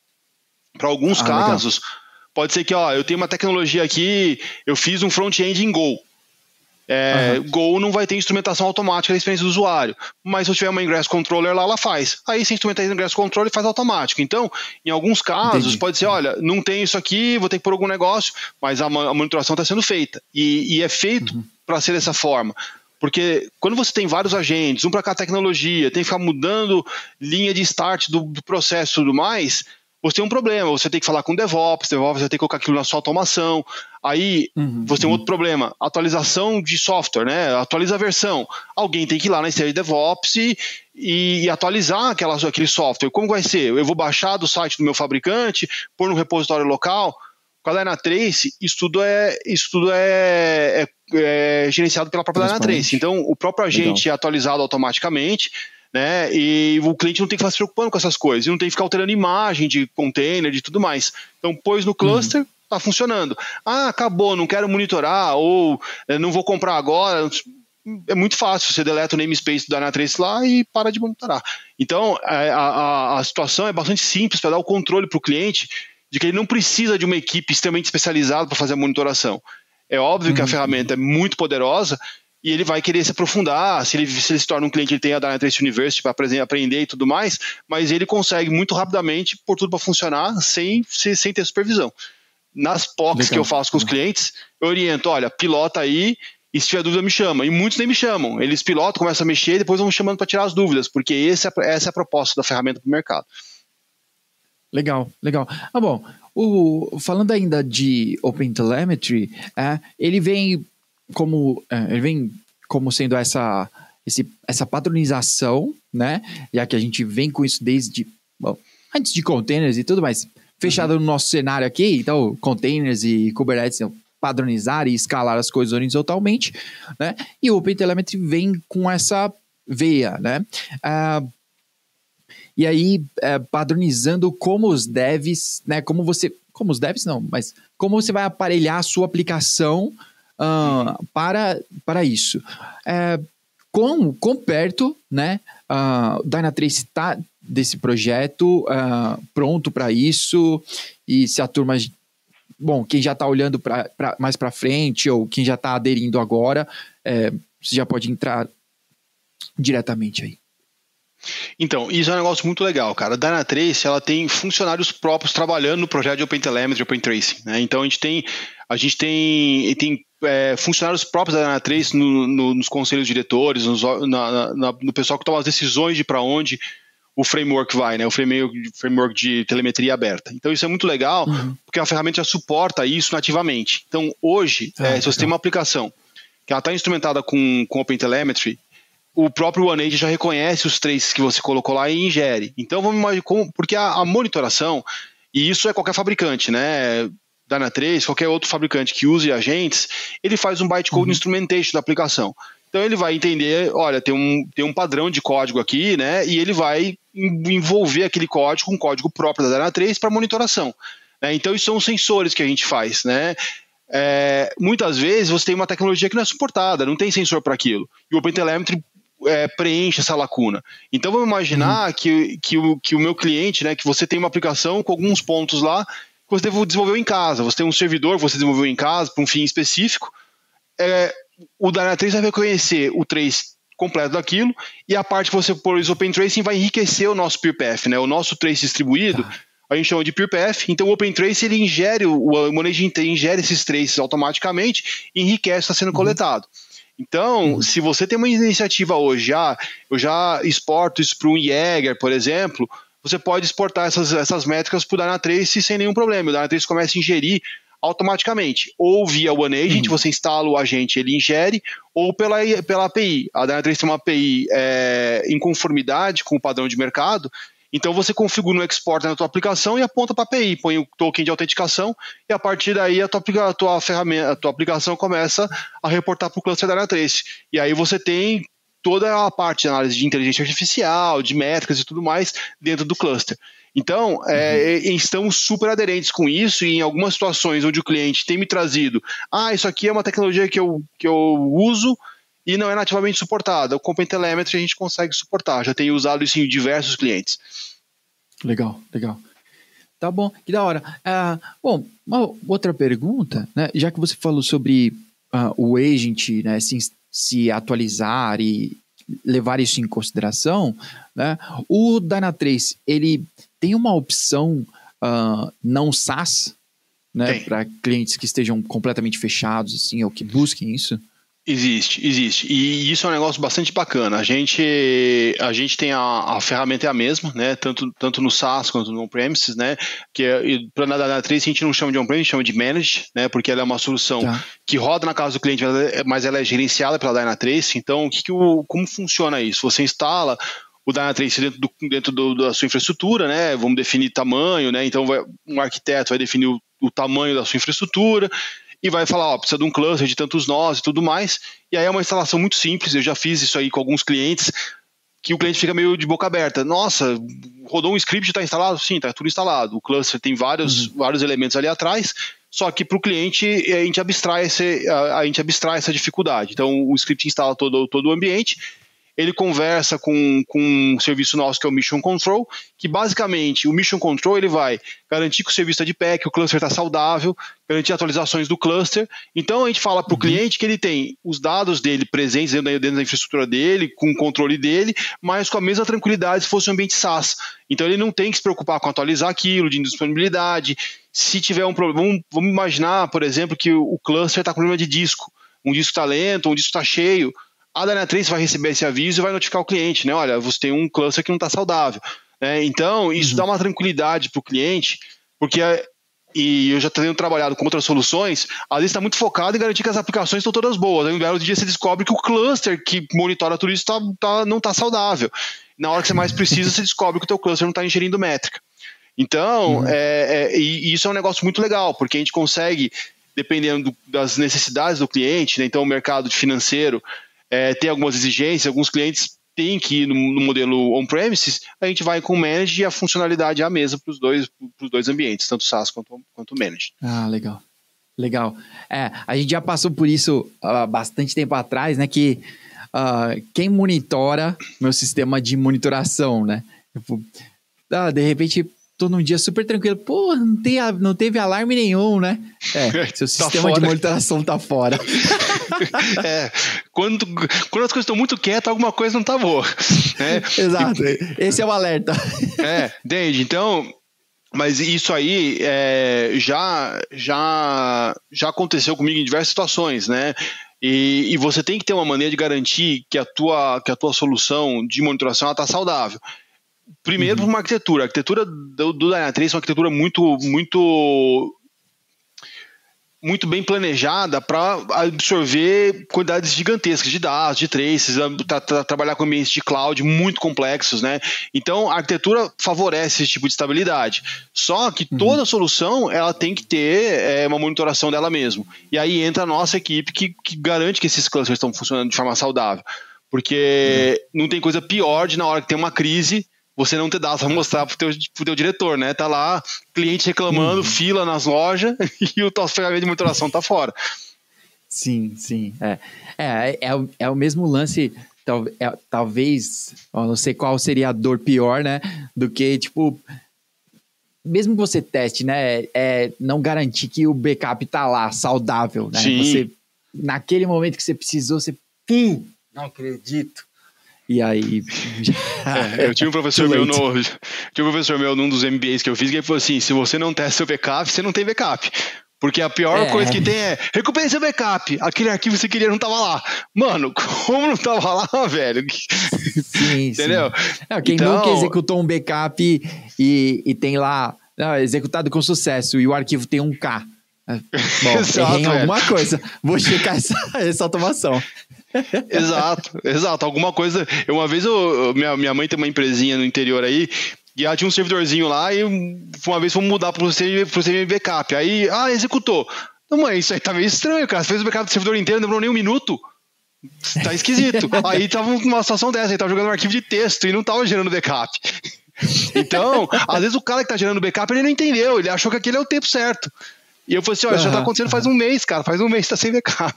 Para alguns casos, legal. Pode ser que eu tenho uma tecnologia aqui, eu fiz um front-end em Go. Go não vai ter instrumentação automática da experiência do usuário, mas se eu tiver uma Ingress Controller lá, ela faz. Aí se instrumentar o Ingress Controller, faz automático. Então, em alguns casos, pode ser, olha, não tem isso aqui, vou ter que pôr algum negócio, mas a monitoração está sendo feita. E é feito para ser dessa forma. Porque quando você tem vários agentes, um para cada tecnologia, tem que ficar mudando linha de start do processo e tudo mais, você tem um problema. Você tem que falar com o DevOps vai ter que colocar aquilo na sua automação. Aí você tem outro problema, atualização de software, né? Atualiza a versão. Alguém tem que ir lá na esteira de DevOps e atualizar aquele software. Como vai ser? Eu vou baixar do site do meu fabricante, pôr no repositório local. Com a Dynatrace, isso tudo é gerenciado pela própria Dynatrace. Então, o próprio agente é atualizado automaticamente, né? E o cliente não tem que ficar se preocupando com essas coisas, e não tem que ficar alterando imagem de container, de tudo mais. Então, pôs no cluster, está funcionando. Acabou, não quero monitorar, ou não vou comprar agora. É muito fácil, você deleta o namespace do Dynatrace lá e para de monitorar. Então, a situação é bastante simples para dar o controle para o cliente de que ele não precisa de uma equipe extremamente especializada para fazer a monitoração. É óbvio que a ferramenta é muito poderosa e ele vai querer se aprofundar, se ele se torna um cliente, ele tem a Dynatrace University para aprender e tudo mais, mas ele consegue muito rapidamente pôr tudo para funcionar sem ter supervisão. Nas POCs que eu faço com os clientes, eu oriento, olha, pilota aí, e se tiver dúvida me chama. E muitos nem me chamam, eles pilotam, começam a mexer e depois vão me chamando para tirar as dúvidas, porque essa é a proposta da ferramenta para o mercado. Legal. Bom, falando ainda de OpenTelemetry, ele vem como sendo essa padronização, né? Já que a gente vem com isso desde antes de containers e tudo mais, fechado no nosso cenário aqui, então containers e Kubernetes padronizar e escalar as coisas horizontalmente, né? E o OpenTelemetry vem com essa veia, né? E aí, padronizando como os devs, né? Como você vai aparelhar a sua aplicação para isso. Quão perto, né? O Dynatrace está desse projeto, pronto para isso, e se a turma... Bom, quem já está olhando mais para frente, ou quem já está aderindo agora, você já pode entrar diretamente aí. Então, isso é um negócio muito legal, cara. A Dynatrace, ela tem funcionários próprios trabalhando no projeto de OpenTelemetry, OpenTracing, né? Então, a gente tem funcionários próprios da Dynatrace nos conselhos diretores, no pessoal que toma as decisões de para onde o framework vai, né? O framework de telemetria aberta. Então, isso é muito legal, porque a ferramenta já suporta isso nativamente. Então, hoje, se você tem uma aplicação que ela está instrumentada com OpenTelemetry, o próprio OneAge já reconhece os traces que você colocou lá e ingere. Então, vamos imaginar porque a monitoração, e isso é qualquer fabricante, né? Dynatrace, qualquer outro fabricante que use agentes, ele faz um bytecode instrumentation da aplicação. Então, ele vai entender, olha, tem um padrão de código aqui, né? E ele vai envolver aquele código com um código próprio da Dynatrace para monitoração. Né? Então, isso são os sensores que a gente faz, né? Muitas vezes você tem uma tecnologia que não é suportada, não tem sensor para aquilo. E o OpenTelemetry preenche essa lacuna. Então vamos imaginar que o meu cliente, né, que você tem uma aplicação com alguns pontos lá que você desenvolveu em casa, você tem um servidor que você desenvolveu em casa para um fim específico, o Dynatrace vai reconhecer o trace completo daquilo, e a parte que você pôs o Open Tracing vai enriquecer o nosso PeerPath, né? O nosso trace distribuído, a gente chama de PeerPath, então o Open Trace ele ingere, o Manage ingere esses traces automaticamente e enriquece o que está sendo coletado. Então, se você tem uma iniciativa hoje, eu já exporto isso para um Jaeger, por exemplo, você pode exportar essas métricas para o Dynatrace sem nenhum problema. O Dynatrace começa a ingerir automaticamente, ou via OneAgent, você instala o agente, ele ingere, ou pela API. A Dynatrace tem uma API em conformidade com o padrão de mercado, então você configura um export na tua aplicação e aponta para a API, põe o token de autenticação e a partir daí a tua ferramenta, a tua aplicação começa a reportar para o cluster Dynatrace. E aí você tem toda a parte de análise de inteligência artificial, de métricas e tudo mais dentro do cluster. Então, estamos super aderentes com isso e em algumas situações onde o cliente tem me trazido, isso aqui é uma tecnologia que eu uso e não é nativamente suportada. O Company Telemetry a gente consegue suportar, já tenho usado isso em diversos clientes. Legal. Tá bom, que da hora. Bom, uma outra pergunta, né? Já que você falou sobre o agent, né, se atualizar e levar isso em consideração, né? O Dynatrace, ele tem uma opção não SaaS, né, para clientes que estejam completamente fechados, assim, ou que busquem isso? Existe. E isso é um negócio bastante bacana. A gente tem a ferramenta é a mesma, né? Tanto no SaaS quanto no on-premises, né? Que para a Dynatrace a gente não chama de on-premises, chama de managed, né? Porque ela é uma solução que roda na casa do cliente, mas ela é gerenciada pela Dynatrace. Então, como funciona isso? Você instala o Dynatrace dentro da sua infraestrutura, né? Vamos definir tamanho, né? Então, um arquiteto vai definir o tamanho da sua infraestrutura e vai falar, precisa de um cluster de tantos nós e tudo mais, e aí é uma instalação muito simples, eu já fiz isso aí com alguns clientes, que o cliente fica meio de boca aberta, nossa, rodou um script e está instalado? Sim, está tudo instalado, o cluster tem vários elementos ali atrás, só que para o cliente a gente abstrai essa dificuldade, então o script instala todo o ambiente, ele conversa com um serviço nosso que é o Mission Control, que basicamente o Mission Control ele vai garantir que o serviço está de pé, que o cluster está saudável, garantir atualizações do cluster. Então a gente fala para o cliente que ele tem os dados dele presentes dentro da infraestrutura dele, com o controle dele, mas com a mesma tranquilidade se fosse um ambiente SaaS. Então ele não tem que se preocupar com atualizar aquilo, de indisponibilidade. Se tiver um problema, vamos imaginar, por exemplo, que o cluster está com problema de disco. Um disco está lento, um disco está cheio. A Dynatrace vai receber esse aviso e vai notificar o cliente, né? Olha, você tem um cluster que não está saudável. Então, isso dá uma tranquilidade para o cliente, porque e eu já tenho trabalhado com outras soluções, às vezes está muito focado em garantir que as aplicações estão todas boas. Aí, no belo dia, você descobre que o cluster que monitora tudo isso não está saudável. Na hora que você mais precisa, você descobre que o teu cluster não está ingerindo métrica. Então, e isso é um negócio muito legal, porque a gente consegue, dependendo das necessidades do cliente, né? Então o mercado financeiro tem algumas exigências, alguns clientes têm que ir no modelo on-premises, a gente vai com o managed e a funcionalidade é a mesma para os dois ambientes, tanto SaaS quanto managed. Legal. A gente já passou por isso há bastante tempo atrás, né, que quem monitora meu sistema de monitoração, né, tipo, de repente tô num dia super tranquilo, pô, não teve alarme nenhum, né? Seu sistema de monitoração tá fora. Quando as coisas estão muito quietas, alguma coisa não tá boa. Exato, esse é o alerta. Entende? Então, mas isso aí já aconteceu comigo em diversas situações, né? E você tem que ter uma maneira de garantir que a tua solução de monitoração está saudável. Primeiro, por uma arquitetura. A arquitetura do Dynatrace é uma arquitetura muito bem planejada para absorver quantidades gigantescas de dados, de traces, trabalhar com ambientes de cloud muito complexos, né? Então, a arquitetura favorece esse tipo de estabilidade. Só que toda solução ela tem que ter uma monitoração dela mesma. E aí entra a nossa equipe que garante que esses clusters estão funcionando de forma saudável. Porque não tem coisa pior de na hora que tem uma crise você não ter dados para mostrar pro teu diretor, né? Tá lá, cliente reclamando, fila nas lojas e o tua ferramenta de monitoração tá fora. Sim. É o mesmo lance, talvez, eu não sei qual seria a dor pior, né? Do que, tipo, mesmo que você teste, né? Não garantir que o backup tá lá, saudável, né? Sim. Você naquele momento que você precisou, você, não acredito. E aí... eu tinha um professor meu num dos MBAs que eu fiz, que ele falou assim, se você não testa seu backup, você não tem backup. Porque a pior coisa que tem é, recuperei seu backup, aquele arquivo que você queria não tava lá. Mano, como não tava lá, velho? Sim, entendeu? Não, quem nunca executou um backup e tem lá, executado com sucesso, e o arquivo tem um K. Bom, Exato, errei em alguma coisa. Vou checar essa automação. Exato. Alguma coisa. Uma vez minha mãe tem uma empresinha no interior aí, e ela tinha um servidorzinho lá, e uma vez fomos mudar pro procedimento de backup. Aí, executou. Não, mãe, isso aí tá meio estranho, cara. Você fez o backup do servidor inteiro, não demorou nem um minuto. Tá esquisito. Aí tava numa situação dessa, ele tava jogando um arquivo de texto e não tava gerando backup. Então, às vezes o cara que tá gerando backup, ele não entendeu, ele achou que aquele é o tempo certo. E eu falei assim, isso já tá acontecendo faz um mês, cara. Faz um mês que tá sem backup.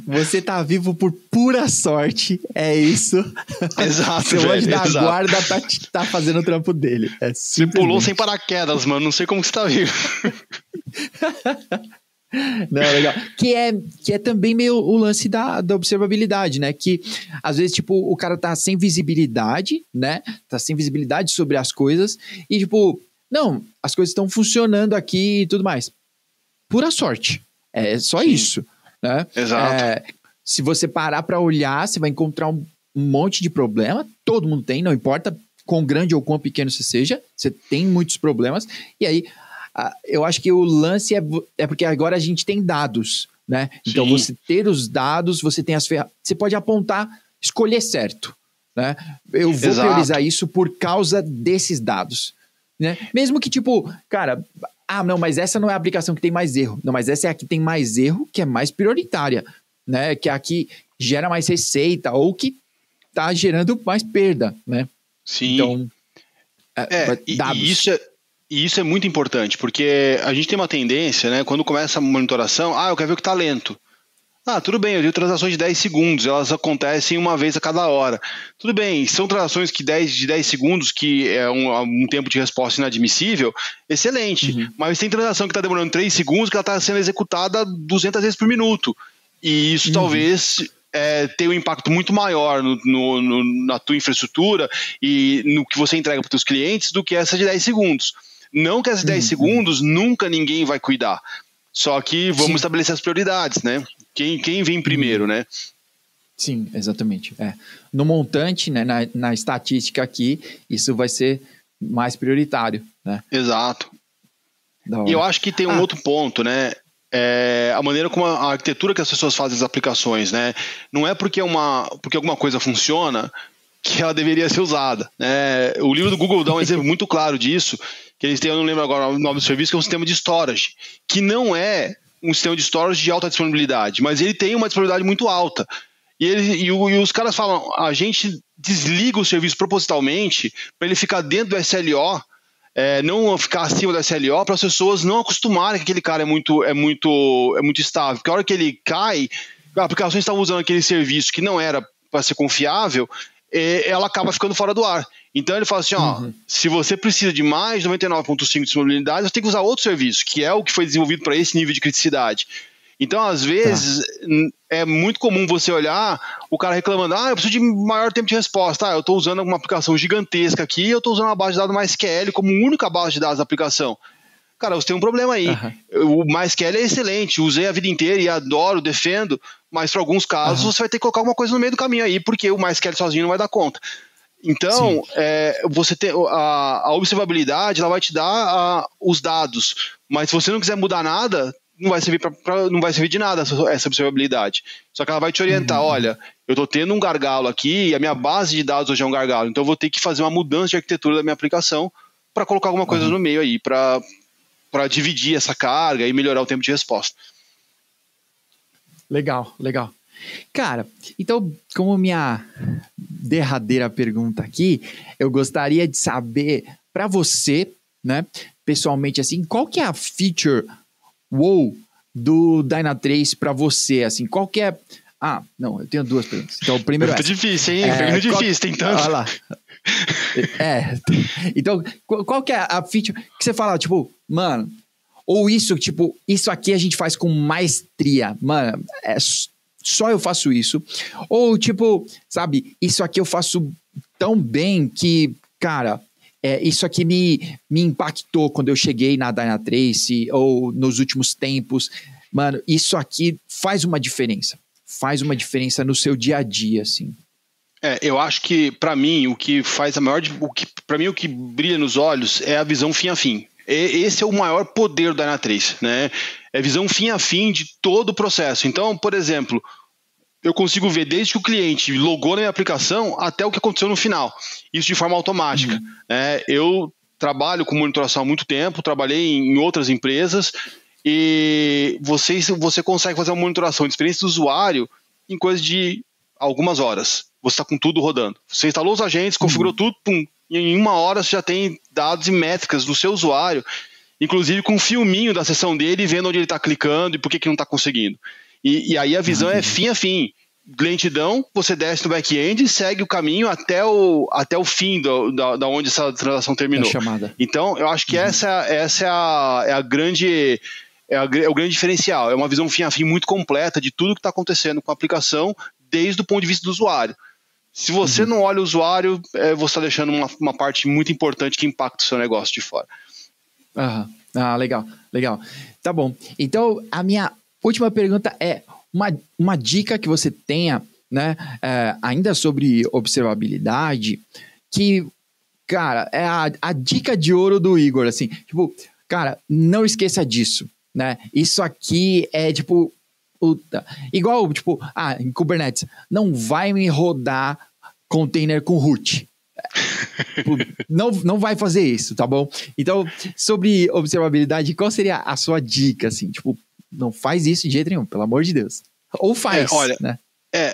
Você tá vivo por pura sorte, é isso. Exato, seu anjo da guarda tá fazendo o trampo dele. Você pulou sem paraquedas, mano. Não sei como que você tá vivo. Não, legal. Que é também meio o lance da observabilidade, né? Que às vezes, tipo, o cara tá sem visibilidade, né? Tá sem visibilidade sobre as coisas e, tipo, não, as coisas estão funcionando aqui e tudo mais. Pura sorte. É só isso, né? Exato. Se você parar pra olhar, você vai encontrar um monte de problema. Todo mundo tem, não importa quão grande ou quão pequeno você seja. Você tem muitos problemas. E aí, eu acho que o lance é porque agora a gente tem dados, né? Então, você ter os dados, você tem as ferramentas. Você pode apontar, escolher certo, né? Eu vou priorizar isso por causa desses dados, né? Mesmo que, tipo, cara... não, mas essa não é a aplicação que tem mais erro. Não, mas essa é a que tem mais erro, que é mais prioritária, né? Que é a que gera mais receita ou que tá gerando mais perda, né? Sim. Então, dados. E isso é muito importante, porque a gente tem uma tendência, né? Quando começa a monitoração, eu quero ver o que tá lento. Tudo bem, eu tenho transações de 10 segundos, elas acontecem uma vez a cada hora. Tudo bem, são transações de 10 segundos, que é um tempo de resposta inadmissível, excelente. Mas tem transação que está demorando 3 segundos, que ela está sendo executada 200 vezes por minuto. E isso talvez tenha um impacto muito maior na tua infraestrutura e no que você entrega para os teus clientes do que essa de 10 segundos. Não que essas 10 segundos nunca ninguém vai cuidar. Só que vamos estabelecer as prioridades, né? Quem vem primeiro, né? Sim, exatamente. No montante, né, na estatística aqui, isso vai ser mais prioritário, né? Exato. E eu acho que tem um outro ponto, né? A maneira como a arquitetura que as pessoas fazem as aplicações, né? Não é porque alguma coisa funciona que ela deveria ser usada, né? O livro do Google dá um exemplo muito claro disso, que eles têm, eu não lembro agora o nome do serviço, que é um sistema de storage, que não é um sistema de storage de alta disponibilidade, mas ele tem uma disponibilidade muito alta. E os caras falam, a gente desliga o serviço propositalmente para ele ficar dentro do SLO, não ficar acima do SLO, para as pessoas não acostumarem que aquele cara é muito estável. Porque a hora que ele cai, a aplicação estava usando aquele serviço que não era para ser confiável, ela acaba ficando fora do ar. Então ele fala assim, se você precisa de mais de 99,5 de disponibilidade, você tem que usar outro serviço, que é o que foi desenvolvido para esse nível de criticidade. Então, às vezes, é muito comum você olhar o cara reclamando, eu preciso de maior tempo de resposta, eu estou usando uma aplicação gigantesca aqui, eu estou usando uma base de dados MySQL como única base de dados da aplicação. Cara, você tem um problema aí. O MySQL é excelente, usei a vida inteira e adoro, defendo, mas para alguns casos você vai ter que colocar alguma coisa no meio do caminho aí, porque o MySQL sozinho não vai dar conta. Então, você tem a observabilidade, ela vai te dar os dados, mas se você não quiser mudar nada, não vai servir de nada essa observabilidade. Só que ela vai te orientar, olha, eu estou tendo um gargalo aqui e a minha base de dados hoje é um gargalo, então eu vou ter que fazer uma mudança de arquitetura da minha aplicação para colocar alguma coisa no meio aí, para dividir essa carga e melhorar o tempo de resposta. Legal. Cara, então, como minha derradeira pergunta aqui, eu gostaria de saber, para você, né, pessoalmente, assim, qual que é a feature do Dynatrace para você, assim, qual que é... não, eu tenho duas perguntas. Então, o primeiro pergunta difícil, hein? Pergunta difícil, tem tanto. Olha lá. Então, qual que é a feature que você fala, tipo, mano, Ou isso, tipo, isso aqui a gente faz com maestria. Mano, só eu faço isso. Ou, tipo, sabe, isso aqui eu faço tão bem que, cara, isso aqui me impactou quando eu cheguei na Dynatrace ou nos últimos tempos. Mano, isso aqui faz uma diferença. Faz uma diferença no seu dia a dia, assim. Eu acho que, para mim, o que faz para mim, o que brilha nos olhos é a visão fim a fim. Esse é o maior poder da Dynatrace, né? É visão fim a fim de todo o processo. Então, por exemplo, eu consigo ver desde que o cliente logou na minha aplicação até o que aconteceu no final. Isso de forma automática. Eu trabalho com monitoração há muito tempo, trabalhei em outras empresas e você consegue fazer uma monitoração de experiência do usuário em coisa de algumas horas. Você está com tudo rodando. Você instalou os agentes, configurou tudo, pum, e em 1 hora você já tem dados e métricas do seu usuário, inclusive com um filminho da sessão dele, vendo onde ele está clicando e por que não está conseguindo. E aí a visão é fim a fim. Lentidão, você desce no back-end e segue o caminho até o fim da onde essa transação terminou. Então, eu acho que essa é o grande diferencial. É uma visão fim a fim muito completa de tudo que está acontecendo com a aplicação, desde o ponto de vista do usuário. Se você não olha o usuário, você está deixando uma parte muito importante que impacta o seu negócio de fora. Legal. Tá bom. Então, a minha última pergunta é uma dica que você tenha, né, ainda sobre observabilidade, que, cara, é a dica de ouro do Igor, assim, tipo, cara, não esqueça disso, né? Isso aqui é, tipo, igual, tipo, em Kubernetes, não vai me rodar container com root. Tipo, não vai fazer isso, tá bom? Então, sobre observabilidade, qual seria a sua dica, assim? Tipo, não faz isso de jeito nenhum, pelo amor de Deus. Ou faz, né?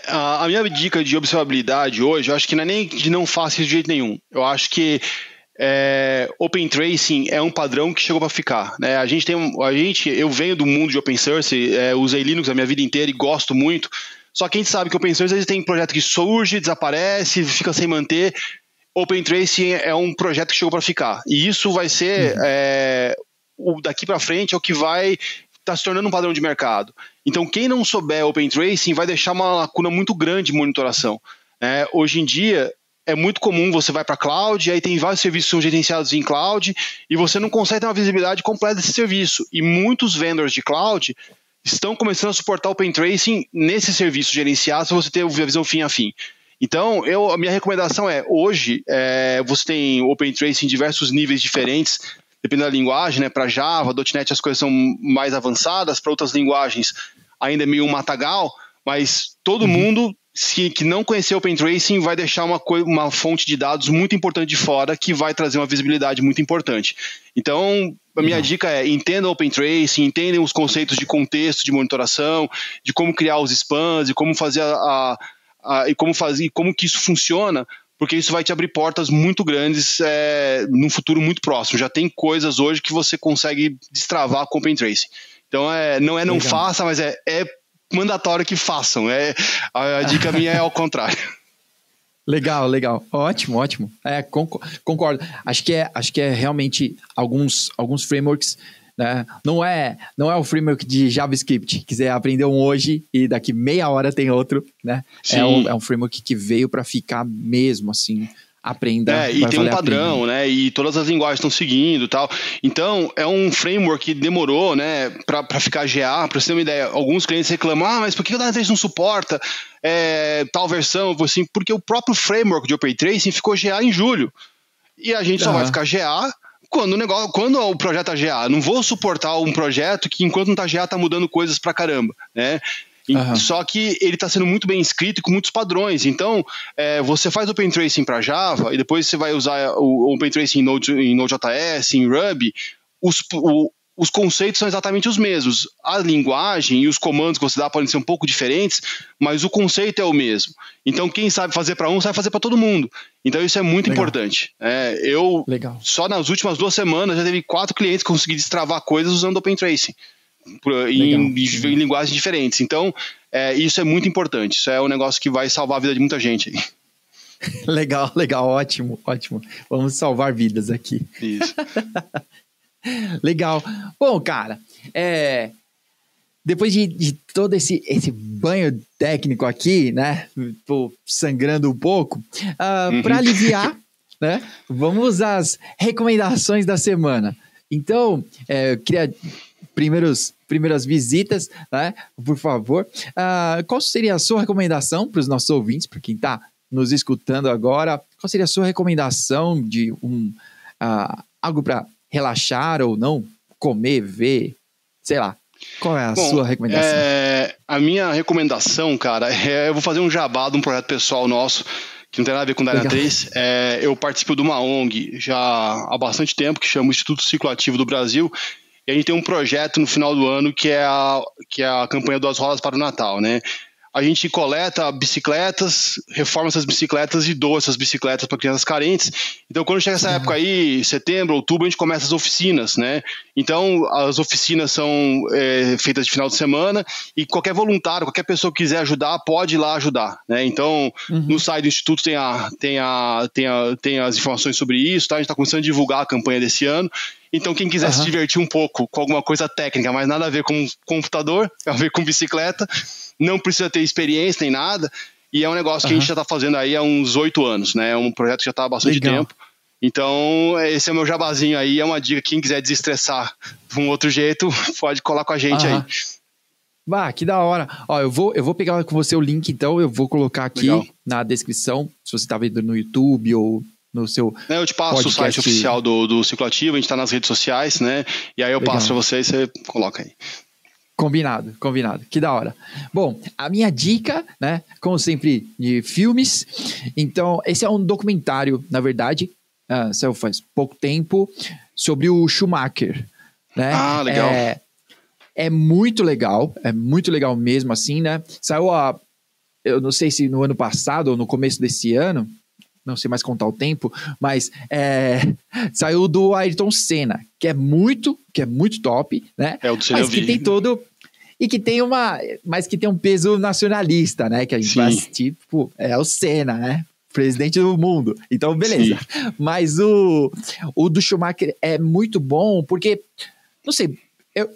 A minha dica de observabilidade hoje, eu acho que não é nem de não faça isso de jeito nenhum. Eu acho que Open Tracing é um padrão que chegou para ficar, né? Eu venho do mundo de Open Source, usei Linux a minha vida inteira e gosto muito, só que a gente sabe que Open Source às vezes tem projeto que surge, desaparece, fica sem manter. Open Tracing é um projeto que chegou para ficar, e isso vai ser daqui para frente é o que vai estar se tornando um padrão de mercado. Então, quem não souber Open Tracing vai deixar uma lacuna muito grande de monitoração. Hoje em dia, é muito comum você vai para a cloud, e aí tem vários serviços que são gerenciados em cloud, e você não consegue ter uma visibilidade completa desse serviço. E muitos vendors de cloud estão começando a suportar Open Tracing nesse serviço gerenciado, se você ter a visão fim a fim. Então, a minha recomendação hoje, você tem Open Tracing em diversos níveis diferentes, dependendo da linguagem, né? Para Java, .NET as coisas são mais avançadas, para outras linguagens ainda é meio um matagal, mas todo mundo que não conhecer Open Tracing vai deixar uma fonte de dados muito importante de fora que vai trazer uma visibilidade muito importante. Então, a minha dica é: entendam Open Tracing, entendam os conceitos de contexto de monitoração, de como criar os spans, de como fazer como que isso funciona, porque isso vai te abrir portas muito grandes num futuro muito próximo. Já tem coisas hoje que você consegue destravar com Open Tracing. Então, não faça, mas é mandatório que façam. A dica minha é ao contrário. Legal. Ótimo. Concordo. Acho que é realmente alguns frameworks, né? Não é o framework de JavaScript. Quiser aprender um hoje e daqui meia hora tem outro, né? É um framework que veio para ficar mesmo, assim. Aprenda. E tem um padrão, né? E todas as linguagens estão seguindo e tal. Então, é um framework que demorou, né, para ficar GA. Para você ter uma ideia, alguns clientes reclamam: mas por que o Dynatrace não suporta tal versão? Assim, porque o próprio framework de Open Tracing ficou GA em julho. E a gente só vai ficar GA quando o projeto está GA. Não vou suportar um projeto que, enquanto não está GA, está mudando coisas pra caramba, né? Só que ele está sendo muito bem escrito e com muitos padrões. Então, você faz Open Tracing para Java e depois você vai usar o Open Tracing em Node.js, em Ruby. Os conceitos são exatamente os mesmos. A linguagem e os comandos que você dá podem ser um pouco diferentes, mas o conceito é o mesmo. Então, quem sabe fazer para um, sabe fazer para todo mundo. Então, isso é muito importante. Só nas últimas 2 semanas, já teve 4 clientes que conseguiram destravar coisas usando Open Tracing. Em linguagens diferentes. Então, isso é muito importante. Isso é um negócio que vai salvar a vida de muita gente. Legal, ótimo. Vamos salvar vidas aqui. Isso. Legal. Bom, cara, depois de todo esse banho técnico aqui, né? Tô sangrando um pouco. Para aliviar, né? Vamos às recomendações da semana. Então, eu queria primeiras visitas, né? Por favor. Qual seria a sua recomendação para os nossos ouvintes, para quem está nos escutando agora? Qual seria a sua recomendação de algo para relaxar ou não? Comer, ver, sei lá. Qual é a sua recomendação? A minha recomendação, cara, eu vou fazer um jabá de um projeto pessoal nosso, que não tem nada a ver com o Dyna3. Eu participo de uma ONG já há bastante tempo, que chama o Instituto Ciclo Ativo do Brasil, e a gente tem um projeto no final do ano que é a campanha Duas Rodas para o Natal, né? A gente coleta bicicletas, reforma essas bicicletas e doa essas bicicletas para crianças carentes. Então, quando chega essa época aí, setembro, outubro, a gente começa as oficinas, né? Então, as oficinas são feitas de final de semana e qualquer voluntário, qualquer pessoa que quiser ajudar, pode ir lá ajudar, né? Então, no site do Instituto tem as informações sobre isso, tá? A gente está começando a divulgar a campanha desse ano. Então, quem quiser se divertir um pouco com alguma coisa técnica, mas nada a ver com computador, a ver com bicicleta, não precisa ter experiência nem nada, e é um negócio que a gente já está fazendo aí há uns 8 anos, né? É um projeto que já está há bastante tempo. Então, esse é o meu jabazinho aí, é uma dica. Quem quiser desestressar de um outro jeito, pode colar com a gente aí. Que da hora. Ó, eu vou pegar com você o link, então, eu vou colocar aqui na descrição, se você está vendo no YouTube ou no seu eu te passo podcast. O site oficial do Ciclo Ativo, a gente está nas redes sociais, né? E aí eu passo para você e você coloca aí. Combinado. Que da hora. Bom, a minha dica, né, como sempre, de filmes. Então, esse é um documentário, na verdade, saiu faz pouco tempo, sobre o Schumacher, né? Legal. É muito legal mesmo, assim, né? Saiu eu não sei se no ano passado ou no começo desse ano, não sei mais contar o tempo, mas saiu do Ayrton Senna, que é muito top, né? O do Senna, mas que tem todo... E que tem mas que tem um peso nacionalista, né? Que a gente vai assistir, tipo, é o Senna, né? Presidente do mundo. Então, beleza. Sim. Mas o do Schumacher é muito bom, porque, não sei,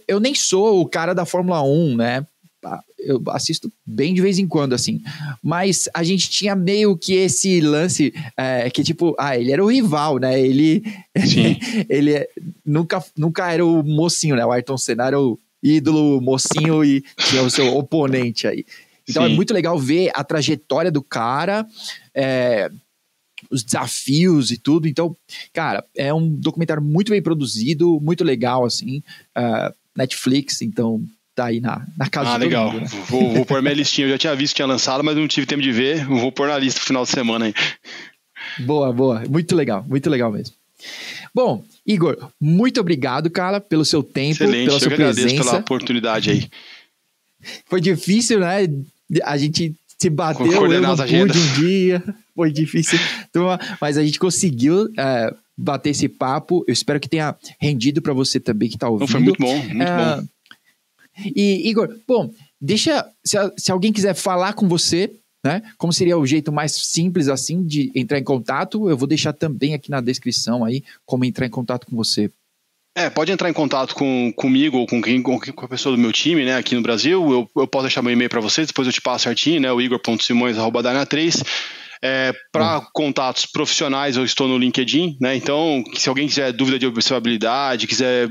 eu nem sou o cara da Fórmula 1, né? Eu assisto bem de vez em quando, assim. Mas a gente tinha meio que esse lance que, tipo, ele era o rival, né? Ele nunca era o mocinho, né? O Ayrton Senna era o ídolo, mocinho, e tinha o seu oponente aí. Então é muito legal ver a trajetória do cara, os desafios e tudo. Então, cara, é um documentário muito bem produzido, muito legal, assim. Netflix, então tá aí na casa de todo mundo, né? Vou pôr minha listinha. Eu já tinha visto que tinha lançado, mas não tive tempo de ver. Vou pôr na lista no final de semana aí. Boa. Muito legal mesmo. Bom, Igor, muito obrigado, cara, pelo seu tempo, pela sua presença. Agradeço pela oportunidade aí. Foi difícil, né? A gente se bateu, eu não pude um dia. Foi difícil, mas a gente conseguiu bater esse papo. Eu espero que tenha rendido para você também que tá ouvindo. Foi muito bom, muito bom. E, Igor, bom, se alguém quiser falar com você, né? Como seria o jeito mais simples assim de entrar em contato? Eu vou deixar também aqui na descrição aí como entrar em contato com você. Pode entrar em contato comigo ou com a pessoa do meu time, né, aqui no Brasil. Eu posso deixar meu e-mail para vocês, depois eu te passo certinho, né, o igor.simões@dyna3. Para contatos profissionais eu estou no LinkedIn, né, então se alguém quiser dúvida de observabilidade, quiser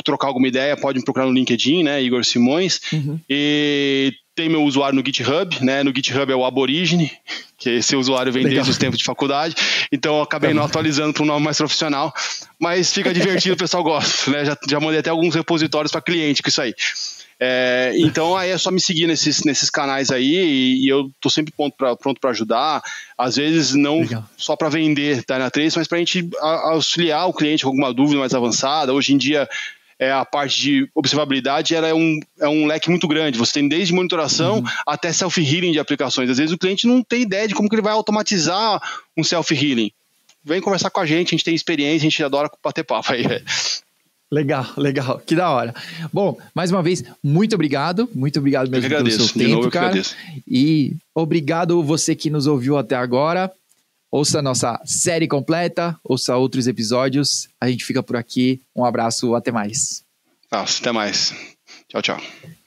trocar alguma ideia, pode me procurar no LinkedIn, né, Igor Simões. E tem meu usuário no GitHub, né? No GitHub é o Aborigine, que esse usuário vem desde os tempos de faculdade, então eu acabei não atualizando para um nome mais profissional, mas fica divertido, o pessoal gosta, né? Já mandei até alguns repositórios para cliente com isso aí. Então aí é só me seguir nesses canais aí e eu tô sempre pronto para ajudar, às vezes não só para vender Dyna3, mas para a gente auxiliar o cliente com alguma dúvida mais avançada. Hoje em dia a parte de observabilidade ela é um leque muito grande, você tem desde monitoração até self-healing de aplicações. Às vezes o cliente não tem ideia de como que ele vai automatizar um self-healing. Vem conversar com a gente tem experiência, a gente adora bater papo aí. Legal, que da hora. Bom, mais uma vez, muito obrigado mesmo pelo seu tempo, cara. E obrigado você que nos ouviu até agora. ouça a nossa série completa, ouça outros episódios. A gente fica por aqui. Um abraço, até mais. Até mais. Tchau, tchau.